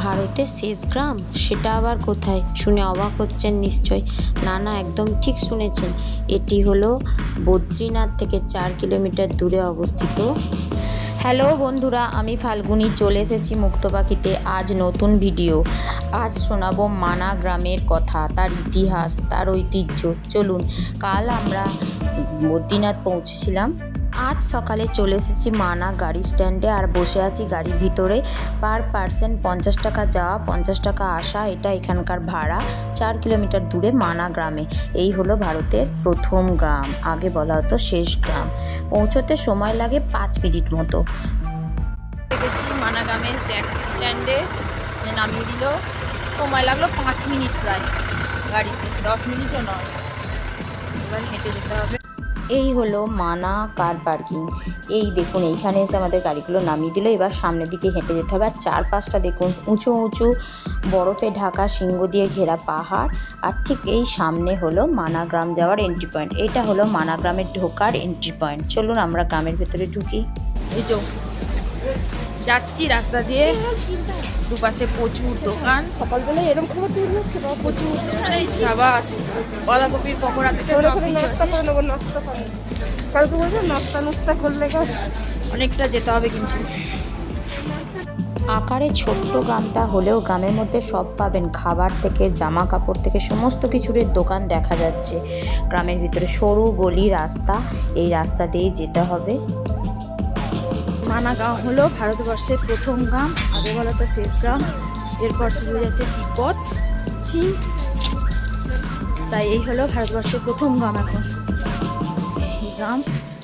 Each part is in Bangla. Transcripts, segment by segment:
ভারতের শেষ গ্রাম, সেটা আবার কোথায়? শুনে অবাক হচ্ছেন নিশ্চয়। না না, একদম ঠিক শুনেছেন। এটি হলো বদ্রীনাথ থেকে 4 কিলোমিটার দূরে অবস্থিত। হ্যালো বন্ধুরা, আমি ফাল্গুনি চলে এসেছি মুক্তপাখিতে। আজ নতুন ভিডিও। আজ শোনাবো মানা গ্রামের কথা, তার ইতিহাস, তার ঐতিহ্য। চলুন, কাল আমরা বদ্রীনাথ পৌঁছেছিলাম। আজ সকালে চলে এসেছি মানা গাড়ি স্ট্যান্ডে আর বসে আছি গাড়ির ভিতরে। পার পার্সন 50 টাকা যাওয়া, 50 টাকা আসা, এটা এখানকার ভাড়া। 4 কিলোমিটার দূরে মানা গ্রামে। এই হলো ভারতের প্রথম গ্রাম, আগে বলা হতো শেষ গ্রাম। পৌঁছতে সময় লাগে 5 মিনিট মতো। দেখেছি মানা গ্রামের ট্যাক্সি স্ট্যান্ডে নামিয়ে দিল। সময় লাগলো 5 মিনিট প্রায়, গাড়িতে 10 মিনিটও নয়। এবার হেঁটে যেতে হবে। এই হলো মানা কার পার্কিং। এই দেখুন, এইখানে এসে আমাদের গাড়িগুলো নামিয়ে দিল। এবার সামনের দিকে হেঁটে যেতে হবে। আর চারপাশটা দেখুন, উঁচু উঁচু বরফে ঢাকা সিংহ দিয়ে ঘেরা পাহাড়। আর ঠিক এই সামনে হলো মানা গ্রাম যাওয়ার এন্ট্রি পয়েন্ট। এটা হলো মানা গ্রামের ঢোকার এন্ট্রি পয়েন্ট। চলুন আমরা গ্রামের ভেতরে ঢুকি। এই তো যাচ্ছি রাস্তা দিয়ে, দুপাশে প্রচুর দোকান। সকালবেলা এরকম খবর তৈরি হচ্ছে, প্রচুর দোকানে সাবাস, বাঁধাকপির পকোড়া থেকে সব কিছু আছে। কালকে বলছো নাস্তা করলে অনেকটা যেতে হবে কিন্তু। আকারে ছোট্ট গ্রামটা হলেও গ্রামের মধ্যে সব পাবেন, খাবার থেকে জামা কাপড় থেকে সমস্ত কিছুর দোকান দেখা যাচ্ছে। গ্রামের ভিতরে সরু গলি রাস্তা, এই রাস্তা দিয়েই যেতে হবে। মানা গ্রাম হলো ভারতবর্ষের প্রথম গ্রাম, আগে বলা তো শেষ গ্রাম। এরপর শুরু হয়ে যাচ্ছে তিব্বত, চীন। তাই এই হলো ভারতবর্ষের প্রথম গ্রাম এখন এই গ্রাম।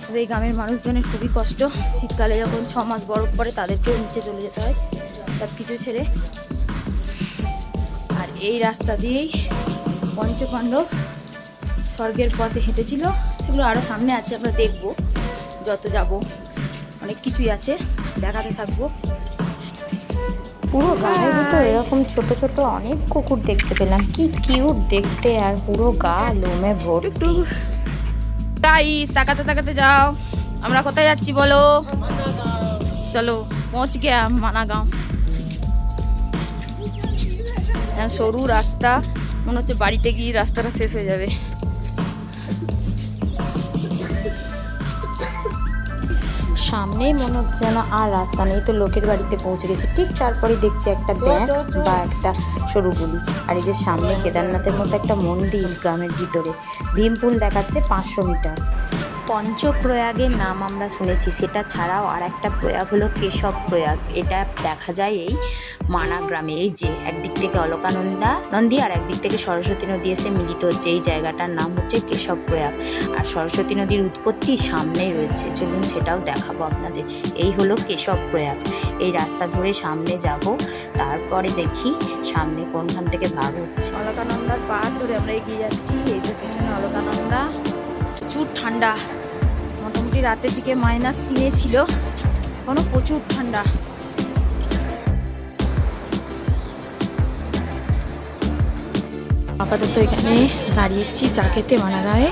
তবে এই গ্রামের মানুষজনের খুবই কষ্ট। শীতকালে যখন 6 মাস বরফ পড়ে তাদেরকেও নিচে চলে যেতে হয় সব কিছু ছেড়ে। আর এই রাস্তা দিয়েই পঞ্চপাণ্ডব স্বর্গের পথে হেঁটেছিল। সেগুলো আরও সামনে আছে, আমরা দেখবো যত যাব। অনেক কিছুই আছে, দেখাতে থাকবো। পুরো গায়ের ভিতর এরকম ছোট ছোট অনেক কুকুর দেখতে পেলাম, কি কিউট দেখতে, আর পুরো গা লোমে ভর্তি। গাইস, তাকাতে তাকাতে যাও। আমরা কোথায় যাচ্ছি বলো? চলো, পৌঁছ গিয়া মানা গাঁও। সরু রাস্তা, মনে হচ্ছে বাড়িতে গিয়ে রাস্তাটা শেষ হয়ে যাবে। সামনেই মনে হচ্ছে যেন আর রাস্তা নেই, তো লোকের বাড়িতে পৌঁছে গেছি। ঠিক তারপরে দেখছি একটা ব্যাগ বা একটা সরু গুলি। আর এই যে সামনে কেদারনাথের মতো একটা মন্দির গ্রামের ভিতরে। ভীমপুল দেখাচ্ছে 500 মিটার। পঞ্চপ্রয়াগের নাম আমরা শুনেছি, সেটা ছাড়াও আর একটা প্রয়াগ হলো কেশব প্রয়াগ। এটা দেখা যায় এই মানা গ্রামে। এই যে একদিক থেকে অলকানন্দা নদী আর একদিক থেকে সরস্বতী নদী এসে মিলিত হচ্ছে। এই জায়গাটার নাম হচ্ছে কেশব প্রয়াগ। আর সরস্বতী নদীর উৎপত্তি সামনেই রয়েছে, চলুন সেটাও দেখাবো আপনাদের। এই হলো কেশব প্রয়াগ। এই রাস্তা ধরে সামনে যাব, তারপরে দেখি সামনে কোনখান থেকে ভাগ হচ্ছে। অলকানন্দার পাহাড় ধরে আমরা এগিয়ে যাচ্ছি। এই যে পেছনে অলকানন্দা। প্রচুর ঠান্ডা, মোটামুটি রাতের দিকে -3 ছিল, এখনো প্রচুর ঠান্ডা। আপাতত এখানে দাঁড়িয়েছি চা খেতে মানা গায়ে।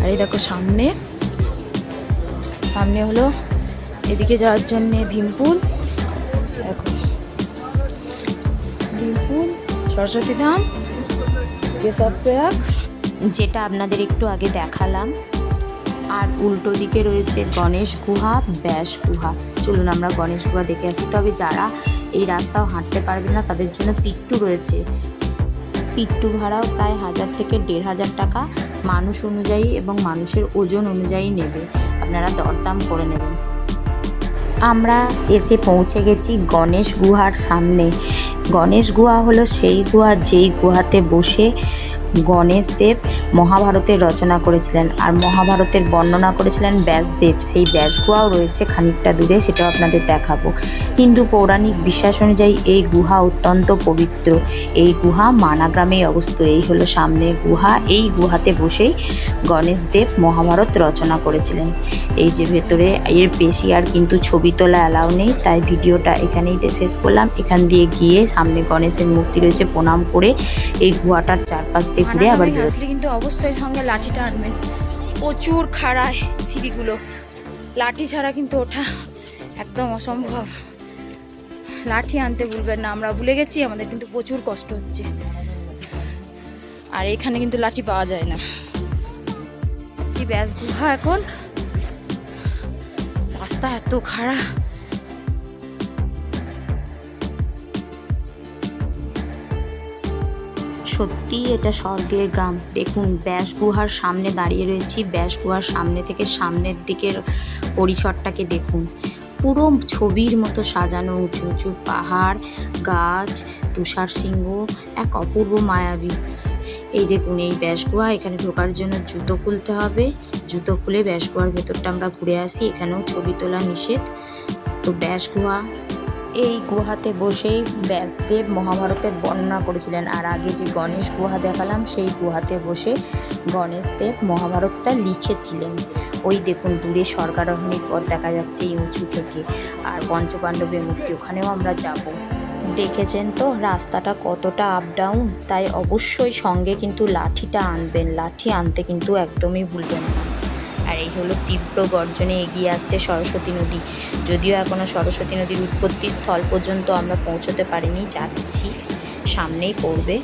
আর এই দেখো সামনে সামনে হলো এদিকে যাওয়ার জন্য ভীমপুল। দেখো ভীমপুল, সরস্বতী ধাম, কেশব প্রয়াগ, যেটা আপনাদের একটু আগে দেখালাম। আর উল্টো দিকে রয়েছে গণেশ গুহা, ব্যাস গুহা। চলুন আমরা গণেশ গুহা দেখে আসি। তবে যারা এই রাস্তাও হাঁটতে পারবে না তাদের জন্য পিট্টু রয়েছে। পিট্টু ভাড়াও প্রায় 1000 থেকে 1500 টাকা মানুষ অনুযায়ী এবং মানুষের ওজন অনুযায়ী নেবে, আপনারা দরদাম করে নেবেন। আমরা এসে পৌঁছে গেছি গণেশ গুহার সামনে। গণেশ গুহা হলো সেই গুহা যেই গুহাতে বসে গণেশদেব মহাভারতের রচনা করেছিলেন আর মহাভারতের বর্ণনা করেছিলেন ব্যাসদেব। সেই ব্যাস গুহাও রয়েছে খানিকটা দূরে, সেটাও আপনাদের দেখাবো। হিন্দু পৌরাণিক বিশ্বাস অনুযায়ী এই গুহা অত্যন্ত পবিত্র। এই গুহা মানা গ্রামেই অবস্থিত। এই হলো সামনের গুহা। এই গুহাতে বসেই গণেশদেব মহাভারত রচনা করেছিলেন। এই যে ভেতরে, এর বেশি আর কিন্তু ছবি তোলা অ্যালাউ নেই, তাই ভিডিওটা এখানেই শেষ করলাম। এখান দিয়ে গিয়ে সামনে গণেশের মূর্তি রয়েছে, প্রণাম করে এই গুহাটার চারপাশ ঘুরে আবার আসলে কিন্তু অবশ্যই সঙ্গে লাঠিটা আনবেন। প্রচুর খাড়ায় সিঁড়িগুলো, লাঠি ছাড়া কিন্তু ওঠা একদম অসম্ভব। লাঠি আনতে ভুলবেন না, আমরা ভুলে গেছি, আমাদের কিন্তু প্রচুর কষ্ট হচ্ছে। আর এখানে কিন্তু লাঠি পাওয়া যায় না। ব্যাস গুহা, এখন রাস্তা এত খারাপ। সত্যি এটা স্বর্গের গ্রাম। দেখুন ব্যাস গুহার সামনে দাঁড়িয়ে রয়েছি, ব্যাস গুহার সামনে থেকে সামনের দিকের পরিসরটাকে দেখুন, পুরো ছবির মতো সাজানো, উঁচু উঁচু পাহাড়, গাছ, তুষার সিংহ, এক অপূর্ব মায়াবী। এই দেখুন এই ব্যাস গুহা, এখানে ঢোকার জন্য জুতো খুলতে হবে, জুতো খুলে ব্যাস গুহার ভেতরটা আমরা ঘুরে আসি। এখানেও ছবি তোলা নিষেধ। তো ব্যাস গুহা, এই গুহাতে বসেই ব্যাসদেব মহাভারতের বর্ণনা করেছিলেন। আর আগে যে গণেশ গুহা দেখালাম, সেই গুহাতে বসে গণেশদেব মহাভারতটা লিখেছিলেন। ওই দেখুন দূরে স্বর্গারোহণের পথ দেখা যাচ্ছে এই উঁচু থেকে, আর পঞ্চপাণ্ডবের মূর্তি, ওখানেও আমরা যাব। দেখেছেন তো রাস্তাটা কতটা আপ ডাউন, তাই অবশ্যই সঙ্গে কিন্তু লাঠিটা আনবেন, লাঠি আনতে কিন্তু একদমই ভুলবেন না। আর এই হলো তীব্র গর্জনে এগিয়ে আসছে সরস্বতী নদী। যদিও এখনও সরস্বতী নদীর উৎপত্তি স্থল পর্যন্ত আমরা পৌঁছতে পারিনি, যাচ্ছি, সামনেই পড়বে।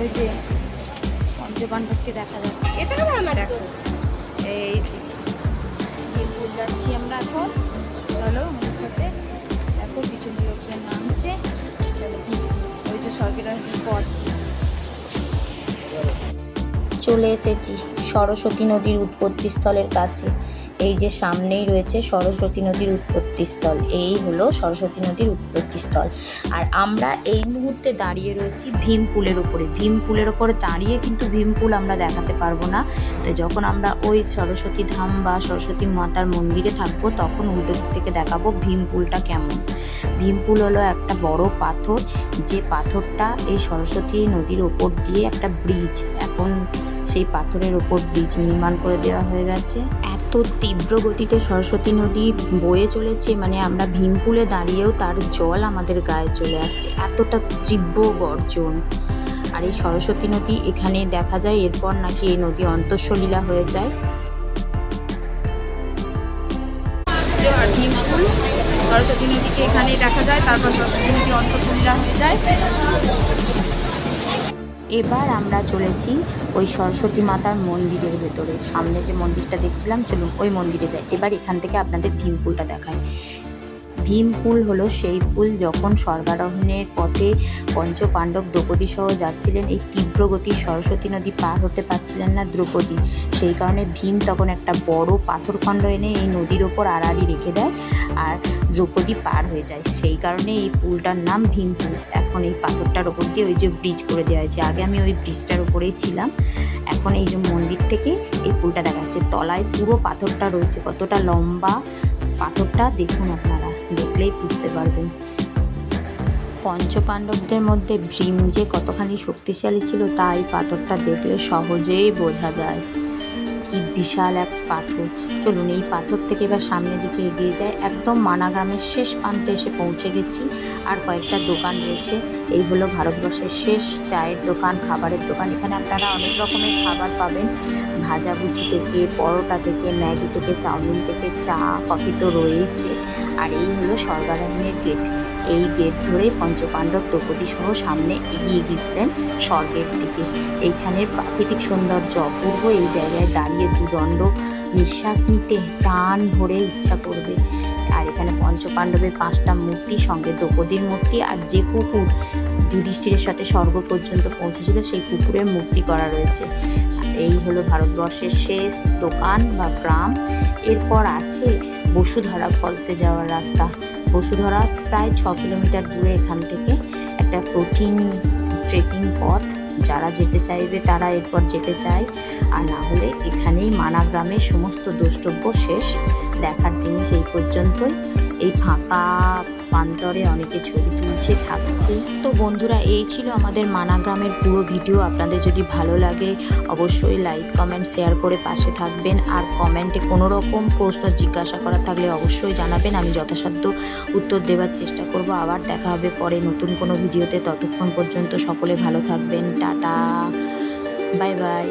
ওই যে পঞ্চপাণ্ডবকে দেখা যাচ্ছে, দেখো এই যে ভুল যাচ্ছি আমরা এখন। চলো আমাদের সাথে, দেখো পিছনে লোকজন নামছে। চলো ওই যে স্বর্গের পথ, চলে এসেছি সরস্বতী নদীর উৎপত্তিস্থলের কাছে। এই যে সামনেই রয়েছে সরস্বতী নদীর উৎপত্তিস্থল, এই হলো সরস্বতী নদীর উৎপত্তিস্থল। আর আমরা এই মুহূর্তে দাঁড়িয়ে রয়েছি ভীমপুলের ওপরে। ভীমপুলের ওপরে দাঁড়িয়ে কিন্তু ভীমপুল আমরা দেখাতে পারবো না, তাই যখন আমরা ওই সরস্বতী ধাম বা সরস্বতী মাতার মন্দিরে থাকবো তখন উল্টো দিক থেকে দেখাবো ভীমপুলটা কেমন। ভীমপুল হলো একটা বড় পাথর, যে পাথরটা এই সরস্বতী নদীর ওপর দিয়ে একটা ব্রিজ, এখন সেই পাথরের ওপর ব্রিজ নির্মাণ করে দেওয়া হয়ে গেছে। এত তীব্র গতিতে সরস্বতী নদী বয়ে চলেছে, মানে আমরা ভীমপুলে দাঁড়িয়েও তার জল আমাদের গায়ে চলে আসছে, এতটা তীব্র গর্জন। আর এই সরস্বতী নদী এখানে দেখা যায়, এরপর নাকি এই নদী অন্তঃসলীলা হয়ে যায়। ভীমপুল সরস্বতী নদীকে এখানেই দেখা যায়, তারপর সরস্বতী নদী অন্তঃসলীলা হয়ে যায়। এবার আমরা চলেছি ওই সরস্বতী মাতার মন্দিরের ভেতরে। সামনে যে মন্দিরটা দেখছিলাম, চলুন ওই মন্দিরে যাই। এবার এখান থেকে আপনাদের ভীমপুলটা দেখায়। ভীমপুল হলো সেই পুল যখন স্বর্গারোহণের পথে পঞ্চপাণ্ডব দ্রৌপদী সহ যাচ্ছিলেন। এই তীব্র গতির সরস্বতী নদী পার হতে পারছিলেন না দ্রৌপদী, সেই কারণে ভীম তখন একটা বড় পাথরখণ্ড এনে এই নদীর ওপর আড়াআড়ি রেখে দেয়, আর দ্রৌপদী পার হয়ে যায়। সেই কারণে এই পুলটার নাম ভীমপুল। এখন এই পাথরটার ওপর দিয়ে ওই যে ব্রিজ করে দেওয়া হয়েছে, আগে আমি ওই ব্রিজটার উপরেই ছিলাম। এখন এই যে মন্দির থেকে এই পুলটা দেখা যাচ্ছে, তলায় পুরো পাথরটা রয়েছে, কতটা লম্বা পাথরটা দেখুন, আপনারা দেখলেই বুঝতে পারবেন। পঞ্চপাণ্ডবদের মধ্যে ভীম যে কতখানি শক্তিশালী ছিল তা এই পাথরটা দেখলে সহজেই বোঝা যায়। কি বিশাল এক পাথর। চলুন এই পাথর থেকে এবার সামনের দিকে এগিয়ে যায়। একদম মানা গ্রামের শেষ প্রান্তে এসে পৌঁছে গেছি। আর কয়েকটা দোকান রয়েছে। এই হলো ভারতবর্ষের শেষ চায়ের দোকান, খাবারের দোকান। এখানে আপনারা অনেক রকমের খাবার পাবেন, ভাজাভুজি থেকে, পরোটা থেকে, ম্যাগি থেকে, চাউমিন থেকে, চা, কফি তো রয়েছে। আর এই হলো স্বর্গারোহণের গেট। এই গেট ধরে পঞ্চপাণ্ডব দ্রৌপদী সহ সামনে এগিয়ে গিয়েছিলেন স্বর্গের দিকে। এইখানের প্রাকৃতিক সৌন্দর্য অপূর্ব। এই জায়গায় দাঁড়িয়ে দুদণ্ড নিঃশ্বাস নিতে টান ভরে ইচ্ছা করবে। আর এখানে পঞ্চপাণ্ডবের 5টা মূর্তি, সঙ্গে দ্রৌপদীর মূর্তি, আর যে কুকুর যুধিষ্ঠিরের সাথে স্বর্গ পর্যন্ত পৌঁছেছিল সেই কুকুরের মূর্তি করা রয়েছে। এই হলো ভারতবর্ষের শেষ দোকান বা গ্রাম। এরপর আছে বসুধরা ফলসে যাওয়ার রাস্তা। বসুধরা প্রায় 6 কিলোমিটার দূরে এখান থেকে, একটা কঠিন ট্রেকিং পথ। যারা যেতে চাইবে তারা এরপর যেতে চায়, আর না হলে এখানেই মানা গ্রামের সমস্ত দ্রষ্টব্য শেষ। দেখার জিনিস এই পর্যন্তই। এই ফাঁকা প্রান্তরে অনেকে ছবি তুলছে, থাকছে। তো বন্ধুরা, এই ছিল আমাদের মানা গ্রামের পুরো ভিডিও। আপনাদের যদি ভালো লাগে অবশ্যই লাইক, কমেন্ট, শেয়ার করে পাশে থাকবেন। আর কমেন্টে কোনো রকম প্রশ্ন জিজ্ঞাসা করার থাকলে অবশ্যই জানাবেন, আমি যথাসাধ্য উত্তর দেওয়ার চেষ্টা করব। আবার দেখা হবে পরে নতুন কোনো ভিডিওতে। ততক্ষণ পর্যন্ত সকলে ভালো থাকবেন। Tata, bye bye.